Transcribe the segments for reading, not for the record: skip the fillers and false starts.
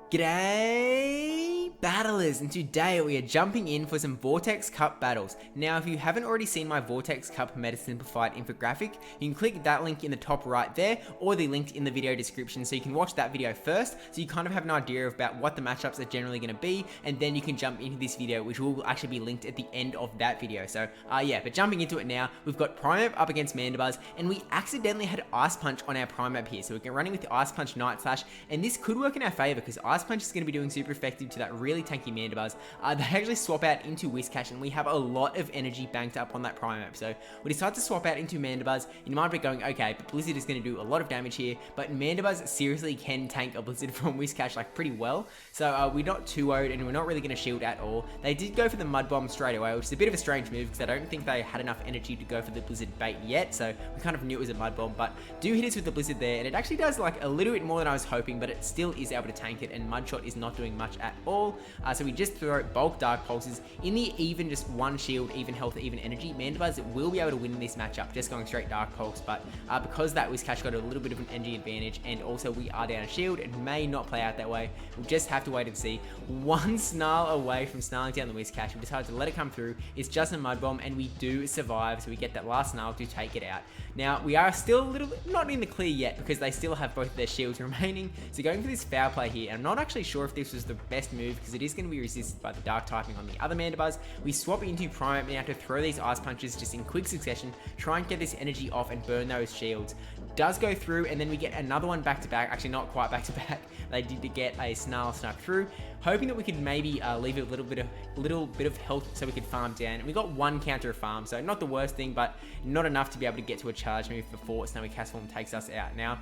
G'day battlers, and today we are jumping in for some Vortex Cup Battles. Now if you haven't already seen my Vortex Cup Meta Simplified infographic, you can click that link in the top right there or the link in the video description so you can watch that video first so you kind of have an idea about what the matchups are generally going to be, and then you can jump into this video which will actually be linked at the end of that video. So yeah, but jumping into it now, we've got Primap up against Mandibuzz, and we accidentally had Ice Punch on our Primap here, so we're running with the Ice Punch Night Slash, and this could work in our favor because Ice Punch is going to be doing super effective to that really tanky Mandibuzz. They actually swap out into Whiscash, and we have a lot of energy banked up on that Primap. So we decide to swap out into Mandibuzz. You might be going, okay, but Blizzard is going to do a lot of damage here, but Mandibuzz seriously can tank a Blizzard from Whiscash like pretty well. So we're not too worried, and we're not really going to shield at all. They did go for the Mud Bomb straight away, which is a bit of a strange move because I don't think they had enough energy to go for the Blizzard bait yet. So we kind of knew it was a Mud Bomb, but do hit us with the Blizzard there, and it actually does like a little bit more than I was hoping, but it still is able to tank it, and Mudshot is not doing much at all. So we just throw bulk Dark Pulses in the even just one shield, even health, even energy. Mandibuzz will be able to win this matchup just going straight Dark Pulse, but because that Whiscash got a little bit of an energy advantage, and also we are down a shield, it may not play out that way. We'll just have to wait and see. One Snarl away from snarling down the Whiscash. We decided to let it come through. It's just a Mud Bomb, and we do survive, so we get that last Snarl to take it out. Now, we are still a little bit not in the clear yet because they still have both their shields remaining, so going for this foul play here, and I'm not actually sure if this was the best move because it is going to be resisted by the Dark typing on the other Mandibuzz. We swap into Primate now to throw these Ice Punches just in quick succession, try and get this energy off and burn those shields. Does go through, and then we get another one back to back, actually not quite back to back. They did get a Snarl snuck through, hoping that we could maybe leave a little bit of health so we could farm down. And we got one counter of farm, so not the worst thing, but not enough to be able to get to a charge move before Snowy Castform takes us out. Now,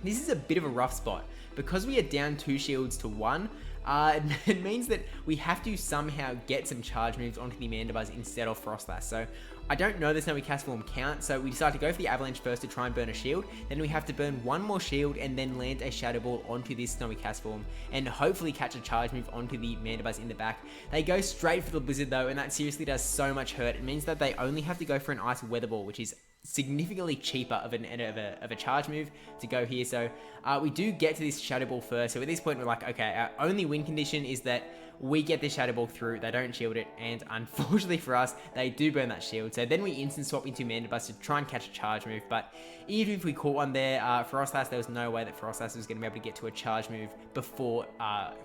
this is a bit of a rough spot because we are down 2 shields to 1. It means that we have to somehow get some charge moves onto the Mandibuzz instead of Frostlass. So I don't know the Snowy Castform count, so we decide to go for the Avalanche first to try and burn a shield. Then we have to burn one more shield and then land a Shadow Ball onto this Snowy Castform and hopefully catch a charge move onto the Mandibuzz in the back. They go straight for the Blizzard though, and that seriously does so much hurt. It means that they only have to go for an Ice Weather Ball, which is significantly cheaper of a charge move to go here. So we do get to this Shadow Ball first. So at this point we're like, okay, our only win condition is that we get this Shadow Ball through, they don't shield it, and unfortunately for us, they do burn that shield. So then we instant swap into Mandibuzz to try and catch a charge move, but even if we caught one there, Frostlass, there was no way that Frostlass was going to be able to get to a charge move before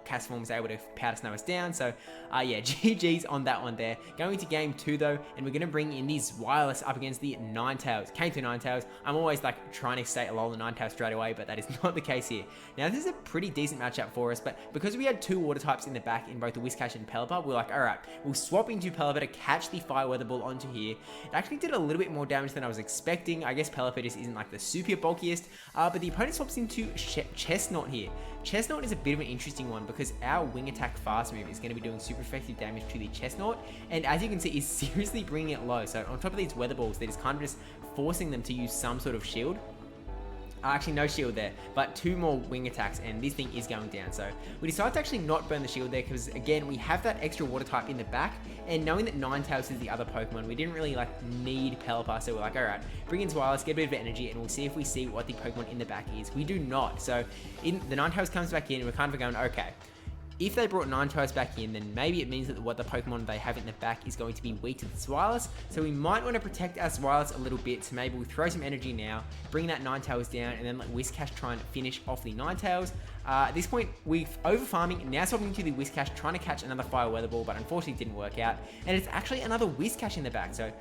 Castform was able to powder snow us down. So yeah, GG's on that one there. Going into game 2 though, and we're going to bring in these Wireless up against the Ninetales. Came to Ninetales. I'm always like trying to say lol the Ninetales straight away, but that is not the case here. Now this is a pretty decent matchup for us, but because we had 2 water types in the back in both the Whiscash and Pelipper, we're like, alright, we'll swap into Pelipper to catch the Fire Weather Ball onto here. It actually did a little bit more damage than I was expecting. I guess Pelipper just isn't like the super bulkiest, but the opponent swaps into Chestnut here. Chestnut is a bit of an interesting one because our Wing Attack fast move is going to be doing super effective damage to the Chestnut, and as you can see, is seriously bringing it low. So on top of these Weather Balls, they're just kind of just forcing them to use some sort of shield. Actually, no shield there, but 2 more wing attacks, and this thing is going down. So we decided to actually not burn the shield there because, again, we have that extra water type in the back, and knowing that Ninetales is the other Pokemon, we didn't really like need Pelipper, so we're like, alright, bring in Wireless, get a bit of energy, and we'll see if we see what the Pokemon in the back is. We do not. So the Ninetales comes back in, and we're kind of going, okay, if they brought Ninetales back in, then maybe it means that what the Pokemon they have in the back is going to be weak to the Swirless. So we might want to protect our Swirless a little bit. So maybe we'll throw some energy now, bring that Ninetales down, and then let Whiscash try and finish off the Ninetales. At this point, we've over-farming, now swapping to the Whiscash, trying to catch another Fire Weather Ball, but unfortunately it didn't work out. And it's actually another Whiscash in the back. So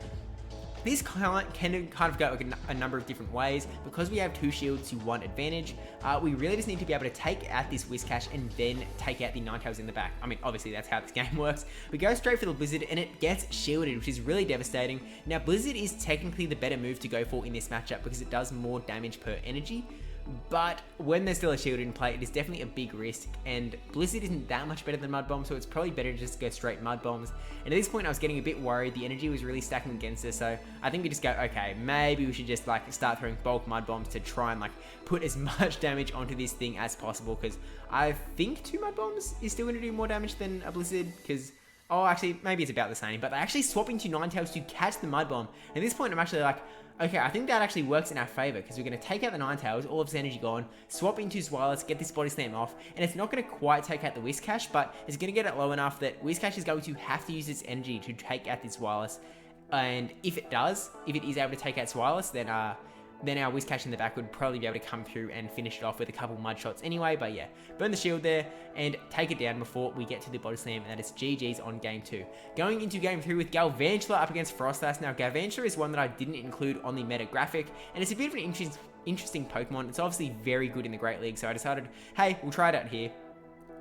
this can kind of go a number of different ways. Because we have 2 shields to 1 advantage, we really just need to be able to take out this Whiscash and then take out the Ninetales in the back. I mean, obviously that's how this game works. We go straight for the Blizzard and it gets shielded, which is really devastating. Now Blizzard is technically the better move to go for in this matchup because it does more damage per energy. But when there's still a shield in play, it is definitely a big risk, and Blizzard isn't that much better than Mud Bomb, so it's probably better to just go straight Mud Bombs. And at this point I was getting a bit worried, the energy was really stacking against us, so I think we just go, okay, maybe we should just like start throwing bulk Mud Bombs to try and like put as much damage onto this thing as possible, because I think 2 Mud Bombs is still going to do more damage than a Blizzard, because oh, actually, maybe it's about the same, but they actually swap into Ninetales to catch the Mud Bomb. At this point, I'm actually like, Okay, I think that actually works in our favor because we're going to take out the Ninetales, all of his energy gone, swap into Zweilous, get this Body Slam off, and it's not going to quite take out the Whiscash, but it's going to get it low enough that Whiscash is going to have to use its energy to take out this Zweilous. And if it does, if it is able to take out Zweilous, then our Whiscash in the back would probably be able to come through and finish it off with a couple mud shots anyway. But yeah, burn the shield there and take it down before we get to the Body Slam, and that is GG's on game 2. Going into game 3 with Galvantula up against Frostlass. Now, Galvantula is one that I didn't include on the meta graphic, and it's a bit of an interesting Pokemon. It's obviously very good in the Great League, so I decided, hey, we'll try it out here.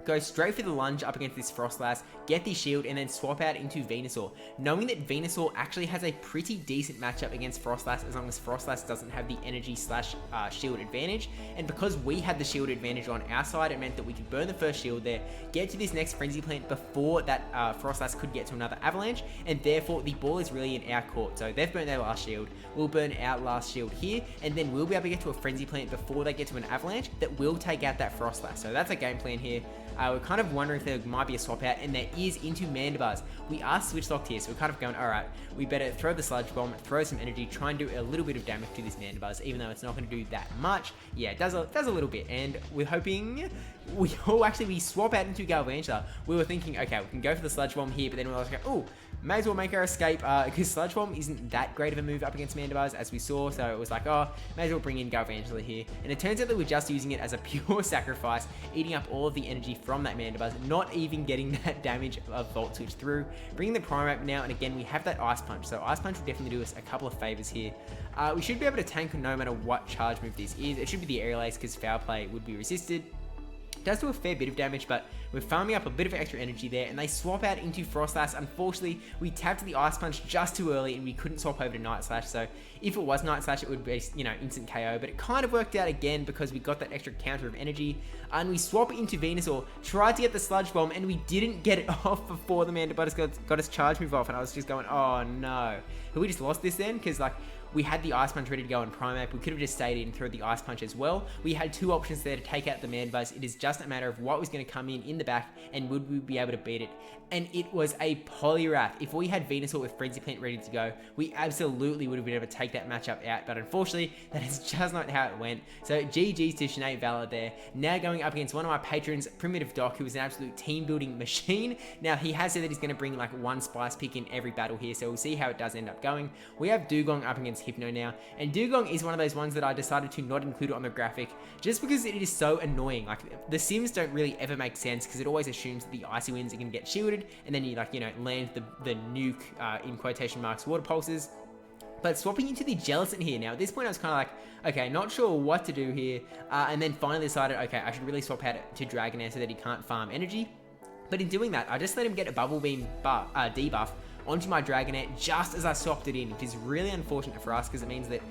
Go straight for the lunge up against this Frostlass, get the shield, and then swap out into Venusaur, knowing that Venusaur actually has a pretty decent matchup against Frostlass as long as Frostlass doesn't have the energy slash shield advantage. And because we had the shield advantage on our side, it meant that we could burn the first shield there, get to this next Frenzy Plant before that Frostlass could get to another Avalanche, and therefore the ball is really in our court. So they've burnt their last shield, we'll burn our last shield here, and then we'll be able to get to a Frenzy Plant before they get to an Avalanche that will take out that Frostlass. So that's a game plan here. We're kind of wondering if there might be a swap out, and there is into Mandibuzz. We are switch locked here, so we're kind of going, alright, we better throw the Sludge Bomb, throw some energy, try and do a little bit of damage to this Mandibuzz, even though it's not going to do that much. Yeah, it does a little bit, and we're hoping we swap out into Galvantula. We were thinking, okay, we can go for the Sludge Bomb here, but then we were like, oh, may as well make our escape, because Sludge Bomb isn't that great of a move up against Mandibuzz, as we saw, so it was like, oh, may as well bring in Galvantula here. And it turns out that we're just using it as a pure sacrifice, eating up all of the energy from that Mandibuzz, not even getting that damage of Volt Switch through. Bringing the Primarap now, and again, we have that Ice Punch, so Ice Punch will definitely do us a couple of favors here. We should be able to tank no matter what charge move this is. It should be the Aerial Ace, because Foul Play would be resisted. It does do a fair bit of damage, but we're farming up a bit of extra energy there, and they swap out into Frostlass. Unfortunately, we tapped the Ice Punch just too early, and we couldn't swap over to Night Slash, so if it was Night Slash, it would be, you know, instant KO, but it kind of worked out again because we got that extra counter of energy, and we swap it into Venusaur, tried to get the Sludge Bomb, and we didn't get it off before the Mandibuzz got his charge move off, and I was just going, oh no. Have we just lost this then? Because, like, we had the Ice Punch ready to go on Primarap. We could have just stayed in and threw the Ice Punch as well. We had two options there to take out the Mandibuzz. It is just a matter of what was going to come in the back, and would we be able to beat it. And it was a Poliwrath. If we had Venusaur with Frenzy Plant ready to go, we absolutely would have been able to take that matchup out. But unfortunately, that is just not how it went. So GG's to Chennaivalor there. Now going up against one of my patrons, PrimativeDoc, who is an absolute team building machine. Now he has said that he's going to bring like one Spice Pick in every battle here, so we'll see how it does end up going. We have Dugong up against Hypno now, and Dugong is one of those ones that I decided to not include on the graphic just because it is so annoying. Like, the sims don't really ever make sense because it always assumes that the Icy Winds are going to get shielded, and then you, like, you know, land the nuke, in quotation marks, water pulses. But swapping into the Jellicent here now, at this point I was kind of like, okay, not sure what to do here, and then finally decided, okay, I should really swap out to Dragonair so that he can't farm energy. But in doing that, I just let him get a Bubble Beam debuff onto my Dragonair just as I swapped it in, which is really unfortunate for us because it means that,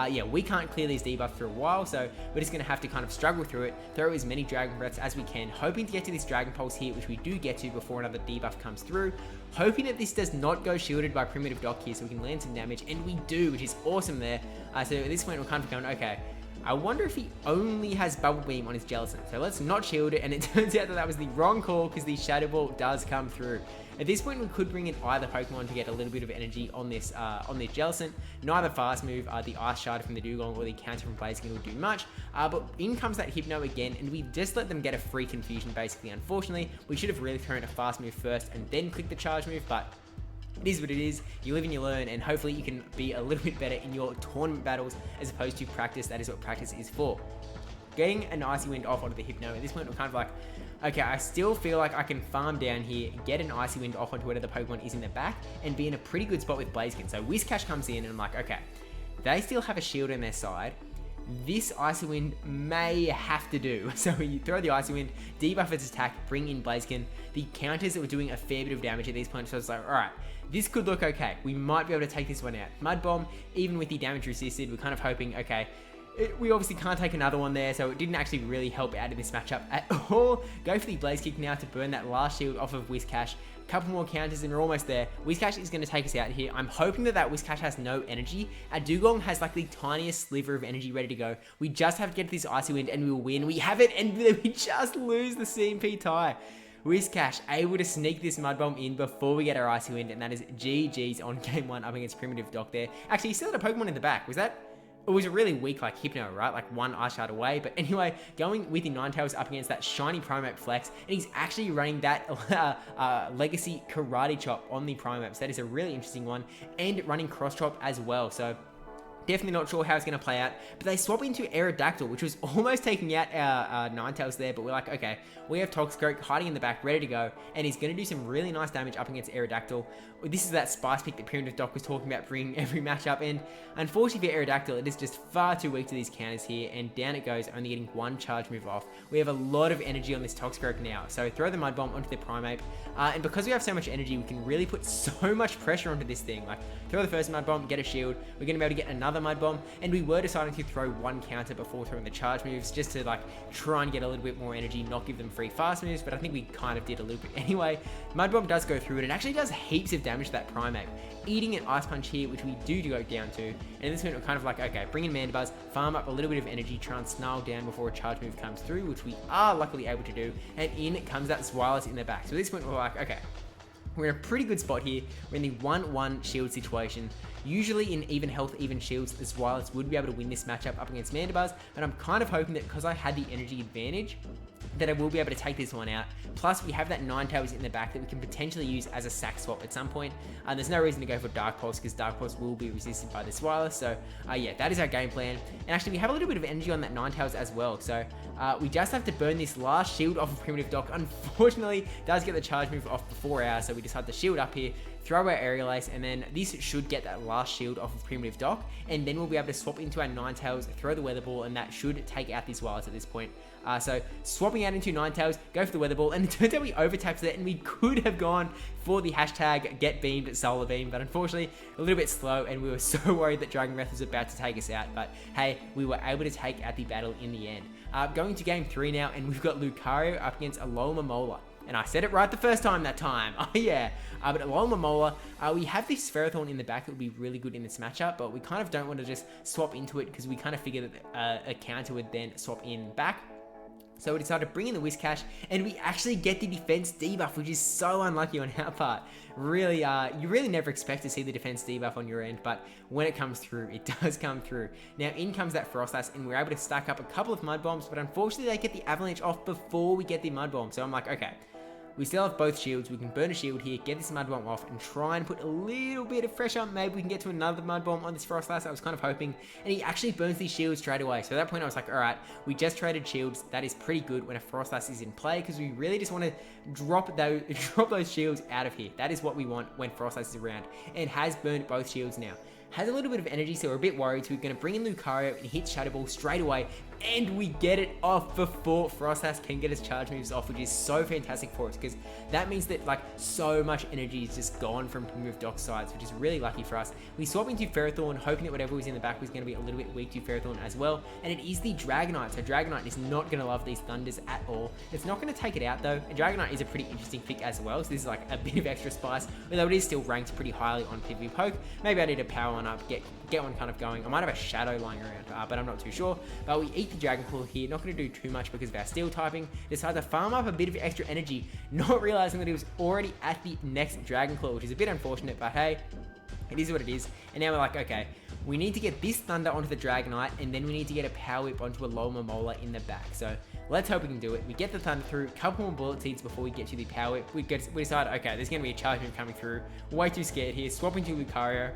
yeah, we can't clear these debuffs for a while, so we're just going to have to kind of struggle through it, throw as many Dragon Breaths as we can, hoping to get to this Dragon Pulse here, which we do get to before another debuff comes through, hoping that this does not go shielded by PrimativeDoc here so we can land some damage, and we do, which is awesome there. So at this point we're kind of going, okay, I wonder if he only has Bubble Beam on his Jellicent, so let's not shield it, and it turns out that that was the wrong call because the Shadow Ball does come through. At this point, we could bring in either Pokemon to get a little bit of energy on this Jellicent. Neither Fast Move, the Ice Shard from the Dugong or the counter from Blaziken will do much, but in comes that Hypno again, and we just let them get a free Confusion basically. Unfortunately, we should have really thrown a Fast Move first and then click the Charge Move, but it is what it is. You live and you learn, and hopefully you can be a little bit better in your tournament battles as opposed to practice. That is what practice is for. Getting an Icy Wind off onto the Hypno, at this point we're kind of like, okay, I still feel like I can farm down here, get an Icy Wind off onto whatever the Pokemon is in the back, and be in a pretty good spot with Blaziken. So Whiscash comes in, and I'm like, okay, they still have a shield on their side. This Icy Wind may have to do. So you throw the Icy Wind, debuff its attack, bring in Blaziken. The counters that were doing a fair bit of damage at these points, so I was like, alright, this could look okay. We might be able to take this one out. Mud Bomb, even with the damage resisted, we're kind of hoping, okay, we obviously can't take another one there, so it didn't actually really help out in this matchup at all. Go for the Blaze Kick now to burn that last shield off of Whiscash. Couple more counters and we're almost there. Whiscash is going to take us out here. I'm hoping that that Whiscash has no energy. Our Dugong has like the tiniest sliver of energy ready to go. We just have to get this Icy Wind and we'll win. We have it, and we just lose the CMP tie. Whiscash able to sneak this Mud Bomb in before we get our Icy Wind, and that is GG's on game 1 up against PrimativeDoc there. Actually, he still had a Pokemon in the back. Was that? It was a really weak, like, Hypno, right? Like, one Ice Shard away. But anyway, going with the Ninetales up against that shiny Primeape Flex, and he's actually running that Legacy Karate Chop on the Primeape. So that is a really interesting one, and running Cross Chop as well. So definitely not sure how it's going to play out, but they swap into Aerodactyl, which was almost taking out our Ninetales there, but we're like, okay, we have Toxicroak hiding in the back, ready to go, and he's going to do some really nice damage up against Aerodactyl. This is that Spice Pick that PrimativeDoc was talking about bringing every matchup, and unfortunately for Aerodactyl, it is just far too weak to these counters here, and down it goes, only getting one charge move off. We have a lot of energy on this Toxicroak now, so throw the Mud Bomb onto the Primeape, and because we have so much energy, we can really put so much pressure onto this thing. Like, throw the first Mud Bomb, get a shield, we're going to be able to get another Mud Bomb, and we were deciding to throw one counter before throwing the charge moves, just to like try and get a little bit more energy, not give them free fast moves, but I think we kind of did a little bit anyway. Mud Bomb does go through, and it actually does heaps of damage to that Primeape, eating an Ice Punch here, which we do go down to, and in this point we're kind of like, okay, bring in Mandibuzz, farm up a little bit of energy, try and snarl down before a charge move comes through, which we are luckily able to do, and in comes that Zweilous in the back. So at this point we're like, okay, we're in a pretty good spot here. We're in the 1-1 shield situation. Usually in even health, even shields, the Zweilous would be able to win this matchup up against Mandibuzz, but I'm kind of hoping that because I had the energy advantage, that I will be able to take this one out. Plus, we have that Ninetales in the back that we can potentially use as a sack swap at some point. There's no reason to go for Dark Pulse because Dark Pulse will be resisted by the Zweilous. So, yeah, that is our game plan. And actually, we have a little bit of energy on that Ninetales as well. So, we just have to burn this last shield off of PrimativeDoc. Unfortunately, does get the charge move off before ours, so we decide to shield up here, throw our Aerial Ace, and then this should get that last shield off of PrimativeDoc, and then we'll be able to swap into our Ninetales, throw the Weather Ball, and that should take out these Zweilous at this point. So swapping out into Ninetales, go for the Weather Ball, and it turns out we overtapped it, and we could have gone for the hashtag Get Beamed Solar Beam, but unfortunately a little bit slow, and we were so worried that Dragon Breath was about to take us out. But hey, we were able to take out the battle in the end. Going to game 3 now, and we've got Lucario up against Alomomola. And I said it right the first time that time. Oh yeah. But Alomomola, we have this Ferrothorn in the back that would be really good in this matchup, but we kind of don't want to just swap into it because we kind of figure that a counter would then swap in back. So we decided to bring in the Whiscash, and we actually get the defense debuff, which is so unlucky on our part. Really, you really never expect to see the defense debuff on your end, but when it comes through, it does come through. Now, in comes that Frostlass, and we're able to stack up a couple of Mud Bombs, but unfortunately, they get the Avalanche off before we get the Mud Bomb. So I'm like, okay, we still have both shields. We can burn a shield here, get this Mud Bomb off, and try and put a little bit of pressure. Maybe we can get to another Mud Bomb on this Frostlass. I was kind of hoping. And he actually burns these shields straight away. So at that point, I was like, all right, we just traded shields. That is pretty good when a Frostlass is in play because we really just want to drop those shields out of here. That is what we want when Frostlass is around. And has burned both shields now. Has a little bit of energy, so we're a bit worried. So we're going to bring in Lucario and hit Shadow Ball straight away. And we get it off before Frostlass can get his charge moves off, which is so fantastic for us because that means that like so much energy is just gone from PrimativeDoc's sides, which is really lucky for us. We swap into Ferrothorn, hoping that whatever was in the back was going to be a little bit weak to Ferrothorn as well. And it is the Dragonite, so Dragonite is not going to love these Thunders at all. It's not going to take it out though. And Dragonite is a pretty interesting pick as well, so this is like a bit of extra spice, although it is still ranked pretty highly on PvP Poke. Maybe I need to power one up, get one kind of going. I might have a Shadow lying around, but I'm not too sure. But we eat the Dragon Claw here, not going to do too much because of our Steel typing. Decide to farm up a bit of extra energy, not realizing that he was already at the next Dragon Claw, which is a bit unfortunate, but hey, it is what it is. And now we're like, okay, we need to get this Thunder onto the Dragonite, and then we need to get a Power Whip onto a Alomomola in the back. So let's hope we can do it. We get the Thunder through, a couple more Bullet Seeds before we get to the Power Whip. We decide, okay, there's going to be a charge move coming through. Way too scared here. Swapping to Lucario,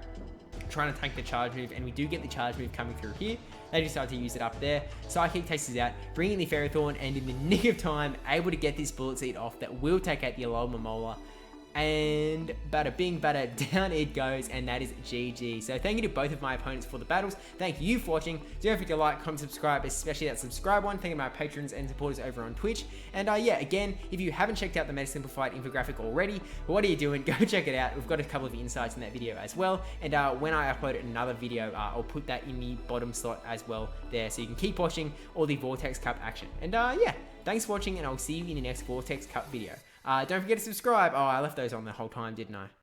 trying to tank the charge move, and we do get the charge move coming through here. They decide to use it up there. Psychic takes us out, bringing the Ferrothorn, and in the nick of time, able to get this Bullet Seed off that will take out the Alomomola. And bada bing, bada, down it goes, and that is GG. So thank you to both of my opponents for the battles. Thank you for watching. Don't forget to like, comment, subscribe, especially that subscribe one. Thank you to my patrons and supporters over on Twitch. And yeah, again, if you haven't checked out the Meta Simplified infographic already, what are you doing? Go check it out. We've got a couple of insights in that video as well. And when I upload another video, I'll put that in the bottom slot as well there, so you can keep watching all the Vortex Cup action. And yeah, thanks for watching, and I'll see you in the next Vortex Cup video. Don't forget to subscribe. Oh, I left those on the whole time, didn't I?